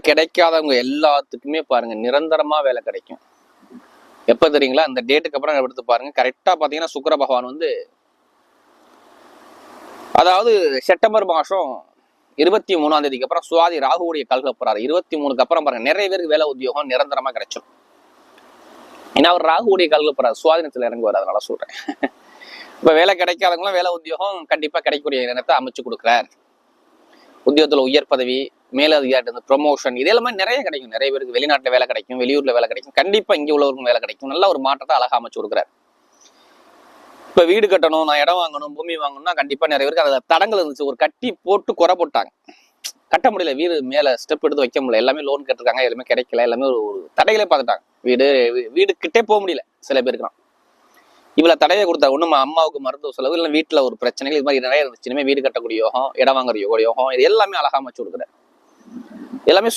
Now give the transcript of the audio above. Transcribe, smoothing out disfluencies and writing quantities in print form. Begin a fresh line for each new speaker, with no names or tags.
கிடைக்காதவங்க எல்லாத்துக்குமே பாருங்க நிரந்தரமா வேலை கிடைக்கும். எப்ப தெரியுங்களா? அந்த டேட்டுக்கு அப்புறம் எடுத்து பாருங்க. கரெக்டா பாத்தீங்கன்னா சுக்கிர பகவான் வந்து, அதாவது செப்டம்பர் மாசம் 23ஆம் தேதிக்கு அப்புறம் சுவாதி ராகுவுடைய கால்கள் போறாரு. 23க்கு அப்புறம் பாருங்க நிறைய பேருக்கு வேலை உத்தியோகம் நிரந்தரமா கிடைச்சிடும். ஏன்னா அவர் ராகுவுடைய கால்கள் போறாரு, சுவாதினத்துல இறங்குவார். அதனால சொல்றேன். இப்ப வேலை கிடைக்காதவங்களும் வேலை உத்தியோகம் கண்டிப்பா கிடைக்கக்கூடிய நேரத்தை அமைச்சு கொடுக்குறார். உத்தியோகத்துல உயர் பதவி, மேலதிகாரி ப்ரொமோஷன், இதெல்லாமே நிறைய கிடைக்கும். நிறைய பேருக்கு வெளிநாட்டுல வேலை கிடைக்கும், வெளியூர்ல வேலை கிடைக்கும். கண்டிப்பா இங்க உள்ளவருக்கும் வேலை கிடைக்கும். நல்ல ஒரு மாற்றத்தை அழகா அமைச்சு கொடுக்குறாரு. இப்ப வீடு கட்டணும், நான் இடம் வாங்கணும், பூமி வாங்கணும்னா கண்டிப்பா நிறைய பேருக்கு அதுல தடங்கள் இருந்துச்சு. ஒரு கட்டி போட்டு குறை போட்டாங்க, கட்ட முடியல, வீடு மேல ஸ்டெப் எடுத்து வைக்க முடியல, எல்லாமே லோன் கட்டிருக்காங்க, எல்லாமே கிடைக்கல, எல்லாமே ஒரு தடைகளே பார்த்துட்டாங்க. வீடு கிட்டே போக முடியல சில பேருக்குலாம். இவ்வளவு தடையை கொடுத்தா ஒண்ணும் அம்மாவுக்கு மருத்துவ செலவு, இல்லை வீட்டுல ஒரு பிரச்சனைகள், இது மாதிரி நிறைய இருந்துச்சு. இனிமே வீடு கட்டக்கூடிய யோகம், இடம் வாங்குற யோகம், இது எல்லாமே அழகா அமைச்சு கொடுக்குறாரு. எல்லாமே